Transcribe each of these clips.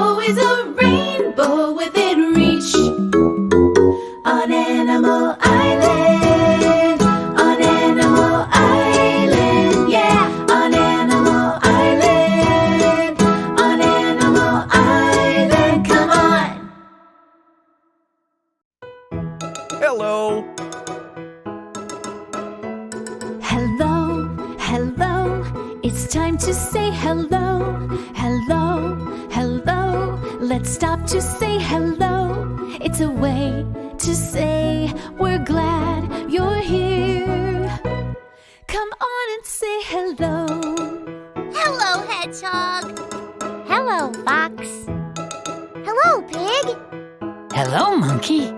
always a rainbow within reach. On Animal Island, on Animal Island, yeah, on Animal Island, on Animal Island, come on! Hello. Hello, hello, it's time to say hello. Hello, hello, let's stop to say hello. It's a way to say we're glad you're here. Come on and say hello. Hello, Hedgehog. Hello, Fox. Hello, Pig. Hello, Monkey.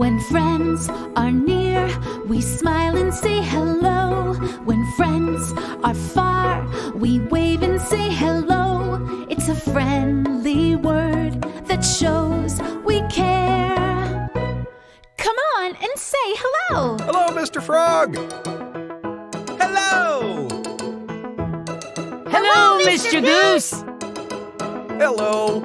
When friends are near, we smile and say hello. When friends are far, we wave and say hello. It's a friendly word that shows we care. Come on and say hello. Hello, Mr. Frog. Hello. Hello, Mr. Goose. Hello.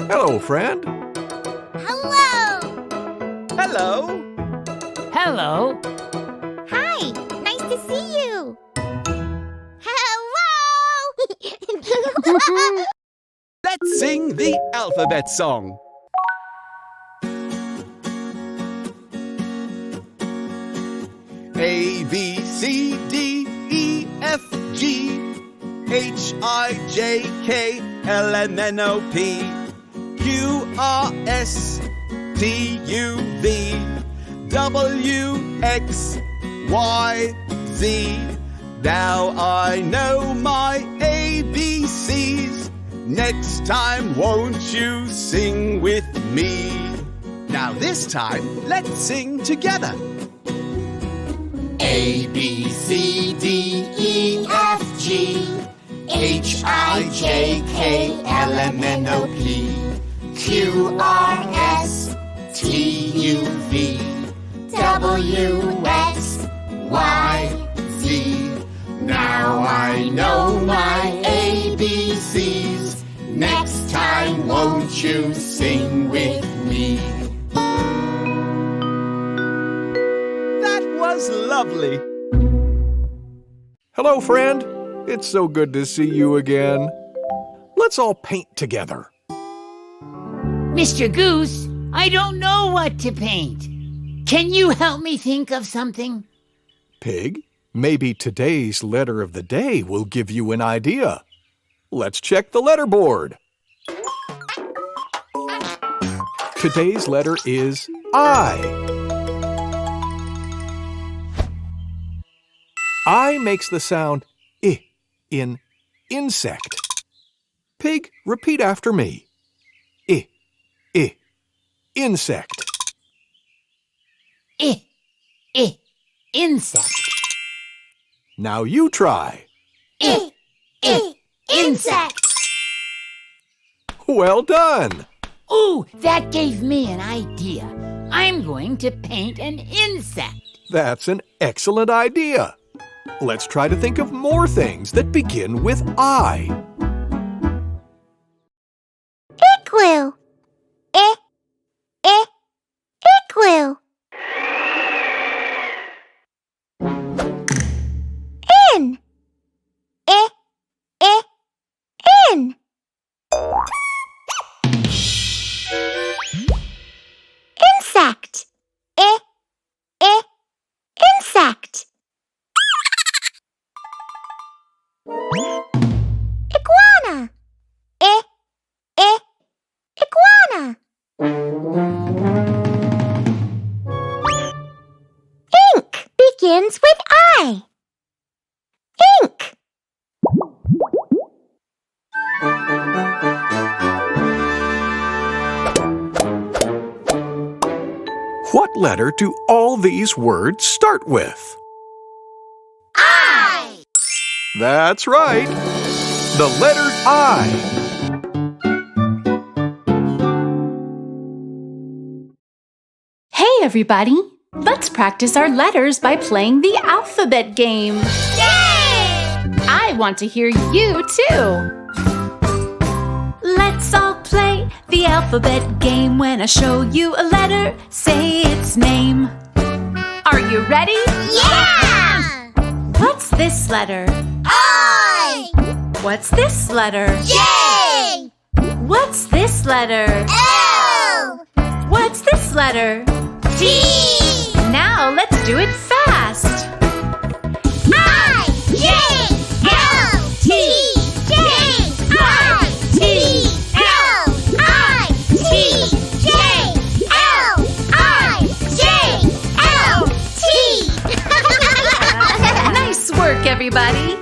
Hello, friend. Hello. Hello. Hello. Hi, nice to see you. Hello. Let's sing the alphabet song. A, B, C, D, E, F, G, H, I, J, K, L, M, N, O, P, Q, R, S, T, U, V, W, X, Y, Z. Now I know my ABCs. Next time, won't you sing with me? Now this time, let's sing together. A, B, C, D, E, F, G, H, I, J, K, L, M, N, O, P, Q, R, S, T, U, V, W, X, Y, Z. Now I know my ABCs. Next time, won't you sing with me? That was lovely. Hello, friend. It's so good to see you again. Let's all paint together. Mr. Goose, I don't know what to paint. Can you help me think of something? Pig, maybe today's letter of the day will give you an idea. Let's check the letter board. Today's letter is I. I makes the sound I in insect. Pig, repeat after me. I, insect. Insect. Now you try. Insect. Well done. Ooh, that gave me an idea. I'm going to paint an insect. That's an excellent idea. Let's try to think of more things that begin with I. Igloo. Igloo. In. In. Insect. Insect. Iguana. Iguana. Ink begins with I. Ink. What letter do all these words start with? I. That's right. The letter I. Hey everybody! Let's practice our letters by playing the alphabet game. Yay! I want to hear you too. Let's Let's all play the alphabet game. When I show you a letter, say its name. Are you ready? Yeah! What's this letter? I! What's this letter? J! What's this letter? L! What's this letter? T! Now let's do it fast. I! J! L! T! J! I! T! L! I! T! J! L! I! J! L! T! Nice work, everybody.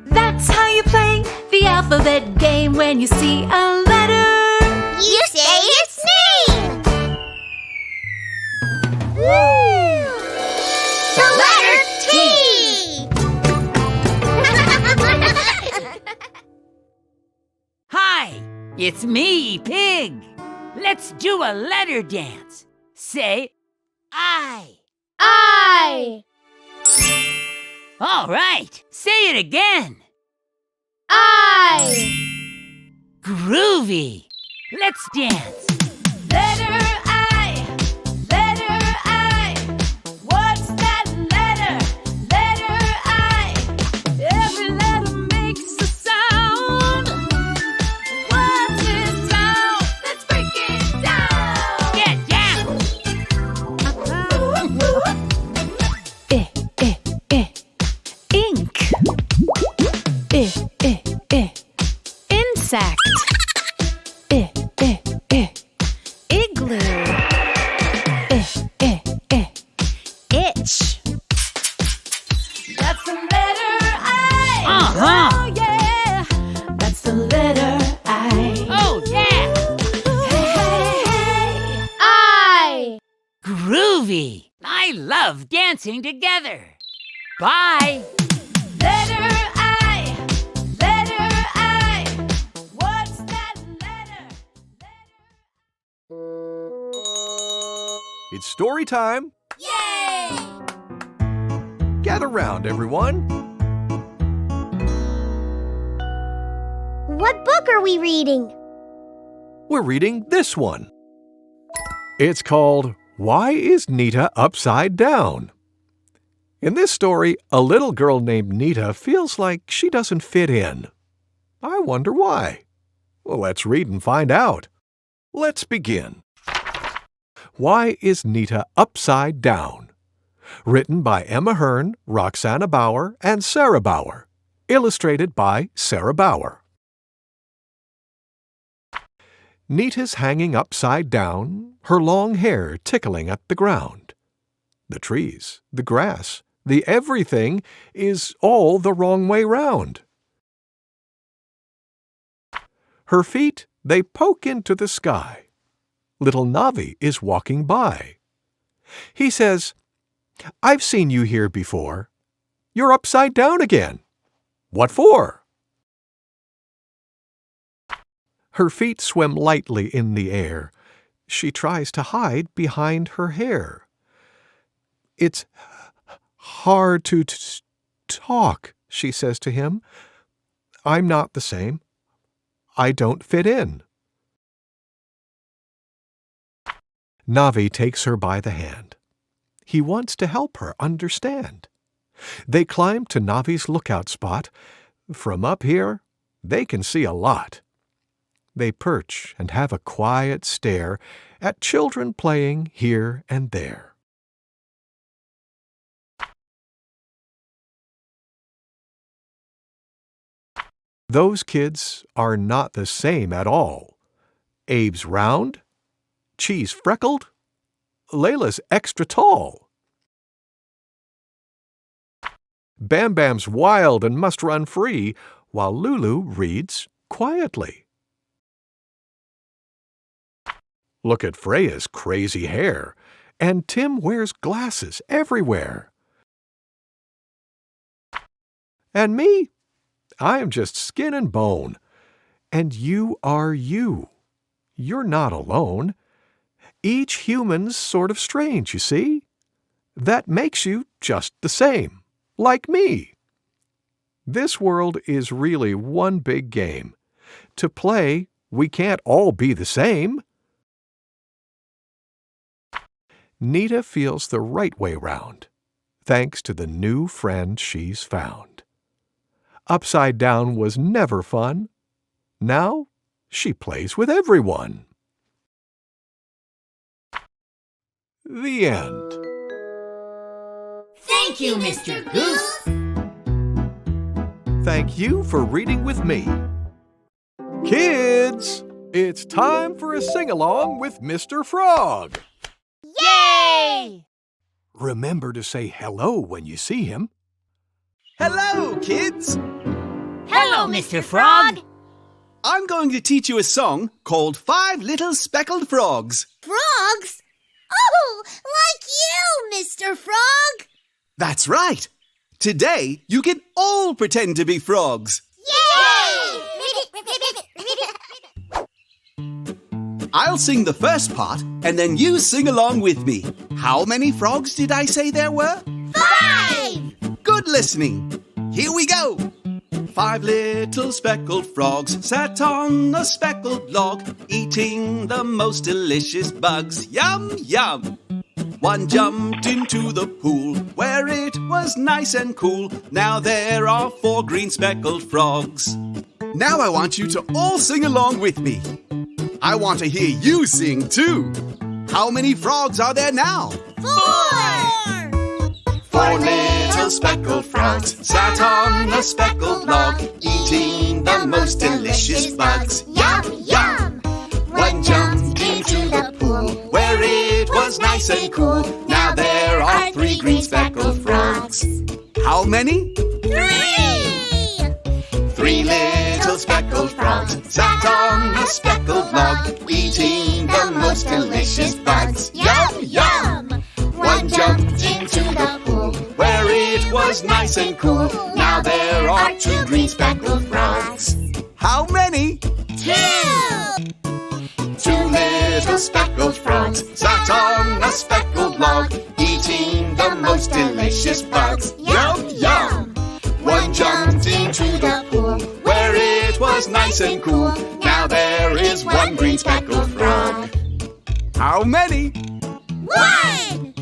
That's how you play the alphabet game. When you see a letter, You say its name! The letter T! Hi, it's me, Pig. Let's do a letter dance. Say I. I! All right, say it again. I! Groovy. Let's dance. letter I, letter I. What's that letter? Letter I. Every letter makes a sound. What's this sound? Let's break it down. Get down. Ink. Insect. Igloo. Itch. That's the letter I. Uh-huh. Oh yeah. That's the letter I. Oh, yeah. Hey. I! Groovy. I love dancing together. Bye. Letter I. Letter I. What's that letter? It's story time. Yay! Gather round, everyone. What book are we reading? We're reading this one. It's called Why is Nita Upside Down? In this story, a little girl named Nita feels like she doesn't fit in. I wonder why. Well, let's read and find out. Let's begin. Why is Nita Upside Down? Written by Emma Hearn, Roxana Bauer, and Sarah Bauer. Illustrated by Sarah Bauer. Nita's hanging upside down, her long hair tickling at the ground. The trees, the grass, the everything is all the wrong way round. Her feet, they poke into the sky. Little Navi is walking by. He says, "I've seen you here before. You're upside down again. What for?" Her feet swim lightly in the air. She tries to hide behind her hair. "It's hard to talk," she says to him. "I'm not the same. I don't fit in." Navi takes her by the hand. He wants to help her understand. They climb to Navi's lookout spot. From up here, they can see a lot. They perch and have a quiet stare at children playing here and there. Those kids are not the same at all. Abe's round, Cheese freckled, Layla's extra tall. Bam Bam's wild and must run free, while Lulu reads quietly. Look at Freya's crazy hair, and Tim wears glasses everywhere. And me? I am just skin and bone. And you are you. You're not alone. Each human's sort of strange, you see? That makes you just the same, like me. This world is really one big game. To play, We can't all be the same. Nita feels the right way round, thanks to the new friend she's found. Upside down was never fun. Now she plays with everyone. The end. Thank you, Mr. Goose. Thank you for reading with me. Kids, it's time for a sing-along with Mr. Frog. Yay! Remember to say hello when you see him. Hello, kids! Hello, Mr. Frog. I'm going to teach you a song called 5 Little Speckled Frogs. Frogs? Oh, like you, Mr. Frog! That's right. Today, you can all pretend to be frogs. Yay! I'll sing the first part, and then you sing along with me. How many frogs did I say there were? 5! Good listening. Here we go. 5 little speckled frogs sat on a speckled log, eating the most delicious bugs. Yum, yum. One jumped into the pool where it was nice and cool. Now there are 4 green speckled frogs. Now I want you to all sing along with me. I want to hear you sing too. How many frogs are there now? 4! 4 little speckled frogs sat on a speckled log, eating the most delicious bugs. Yum, yum! One jumped into the pool where it was nice and cool. Now there are 3 green speckled frogs. How many? 3! 3 little speckled frogs sat on a speckled log, eating the most delicious bugs. Yum, yum! One jumped into the pool where it was nice and cool. Now there are 2 green speckled frogs. How many? 2! 2 little speckled frogs sat on a speckled log, eating the most delicious bugs. Yum, yum! One jumped into the pool where it was nice and cool. Now there is 1 green speckled frog. How many? 1!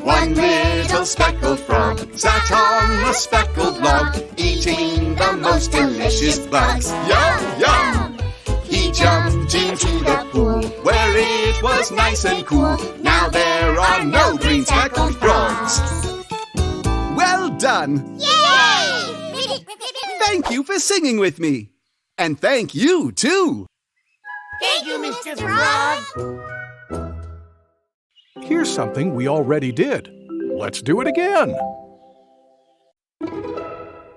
1 little speckled frog sat on a speckled log, eating the most delicious bugs. Yum, yum! He jumped into the pool where it was nice and cool. Now there are no green speckled frogs. Well done! Yay! Thank you for singing with me. And thank you, too. Thank you, Mr. Frog! Here's something we already did. Let's do it again.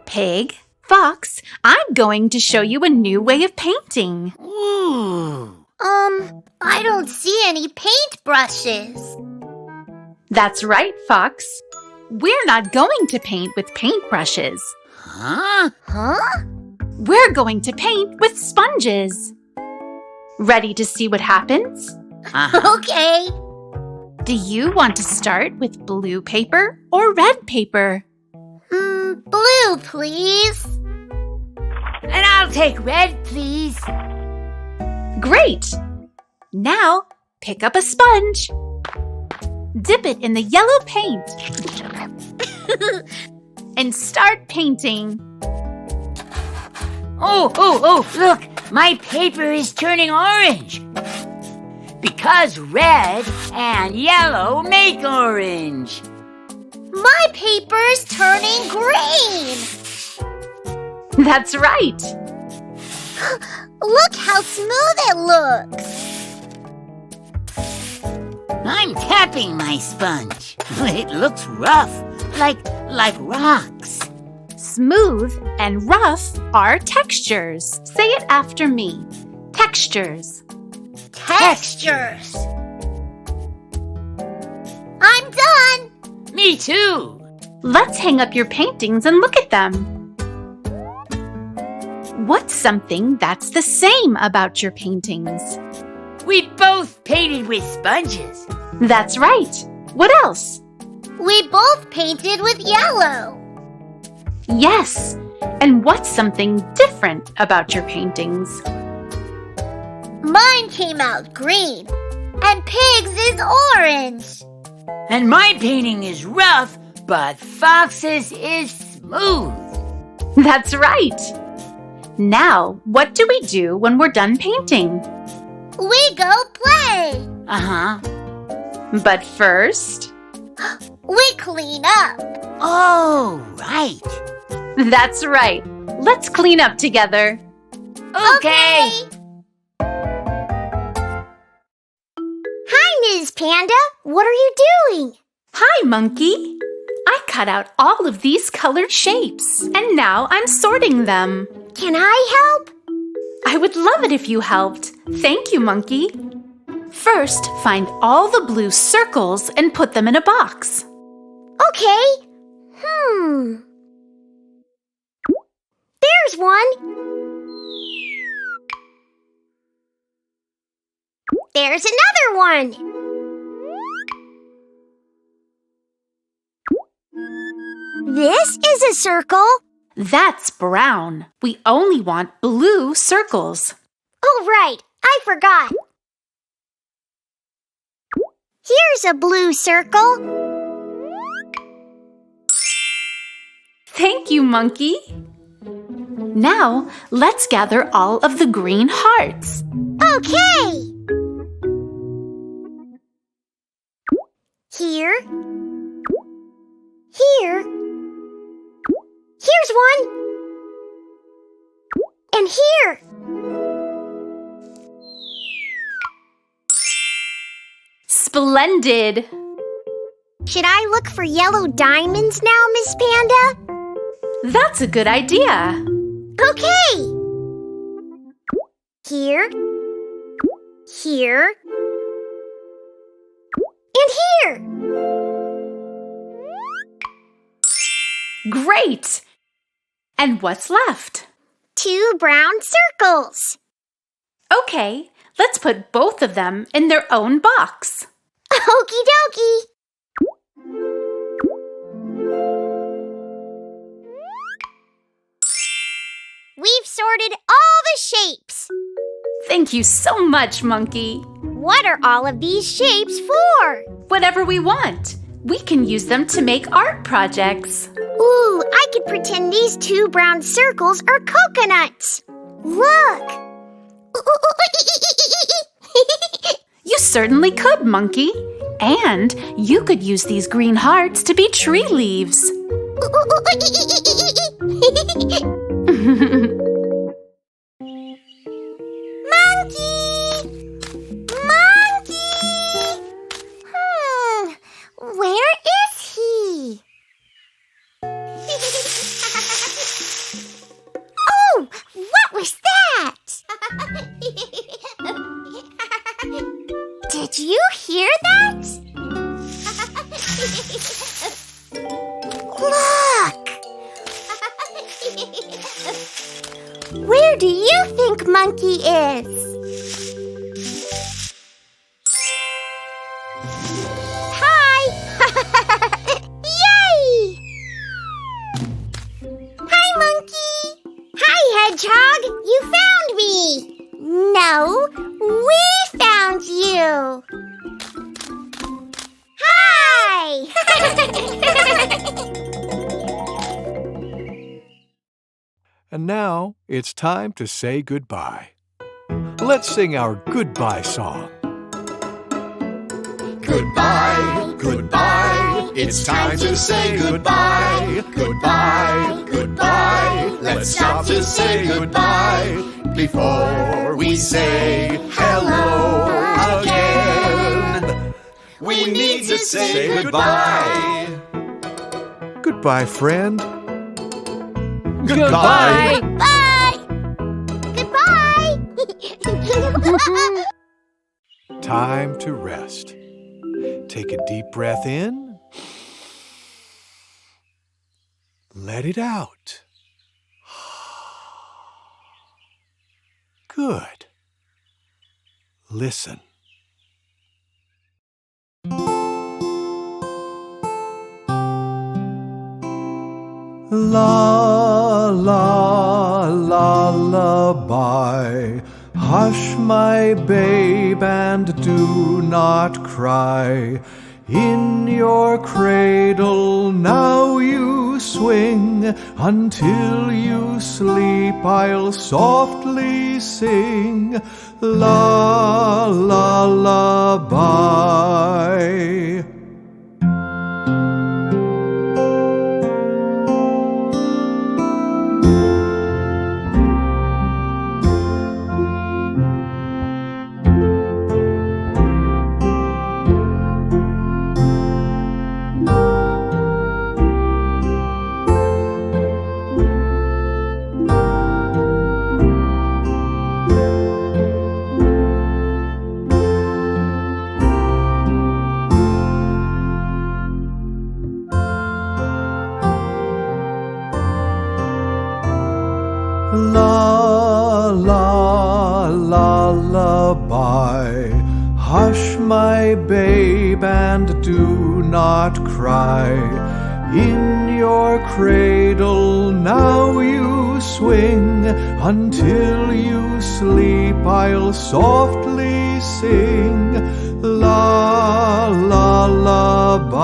Pig, Fox, I'm going to show you a new way of painting. Ooh. I don't see any paintbrushes. That's right, Fox. We're not going to paint with paintbrushes. Huh? Huh? We're going to paint with sponges. Ready to see what happens? Uh-huh. Okay. Do you want to start with blue paper or red paper? Blue, please. And I'll take red, please. Great! Now, pick up a sponge. Dip it in the yellow paint. And start painting. Oh, look! My paper is turning orange. Because red and yellow make orange. My paper's turning green. That's right. Look how smooth it looks. I'm tapping my sponge. It looks rough, like rocks. Smooth and rough are textures. Say it after me. Textures. Textures. I'm done. Me too. Let's hang up your paintings and look at them. What's something that's the same about your paintings? We both painted with sponges. That's right. What else? We both painted with yellow. Yes. And what's something different about your paintings? Mine came out green. And Pig's is orange. And my painting is rough, but Fox's is smooth. That's right. Now, what do we do when we're done painting? We go play. Uh-huh. But first, We clean up. Oh, right. that's right. Let's clean up together. Okay. Hi, Ms. Panda. What are you doing? Hi, Monkey. I cut out all of these colored shapes, and now I'm sorting them. Can I help? I would love it if you helped. Thank you, Monkey. First, find all the blue circles and put them in a box. Okay. There's one. There's another one. This is a circle. That's brown. We only want blue circles. Oh, right. I forgot. Here's a blue circle. Thank you, Monkey. Now, let's gather all of the green hearts. Okay. Here. Here. Here's one. And here. Splendid. Should I look for yellow diamonds now, Miss Panda? That's a good idea. Okay. Here. Here. And here. Great. And what's left? 2 brown circles. Okay, let's put both of them in their own box. Okie dokie. We've sorted all the shapes. Thank you so much, Monkey. What are all of these shapes for? Whatever we want. We can use them to make art projects. Ooh, I could pretend these 2 brown circles are coconuts. Look. You certainly could, Monkey. And you could use these green hearts to be tree leaves. Where is he? Oh, what was that? Did you hear that? Look! Where do you think Monkey is? Hedgehog, you found me! No, we found you! Hi! And now it's time to say goodbye. Let's sing our goodbye song. Goodbye, goodbye, it's time to say goodbye. Goodbye, goodbye, let's stop to say goodbye before we say hello again. We need to say goodbye. Goodbye, friend. Goodbye. Bye! Goodbye! Time to rest. Take a deep breath in. Let it out. Good. Listen. La la la lullaby. Hush, my babe, and do not cry. In your cradle now you swing. Until you sleep I'll softly sing la la la bye. La la la lullaby. Hush, my babe, and do not cry. In your cradle now you swing. Until you sleep I'll softly sing la la lullaby.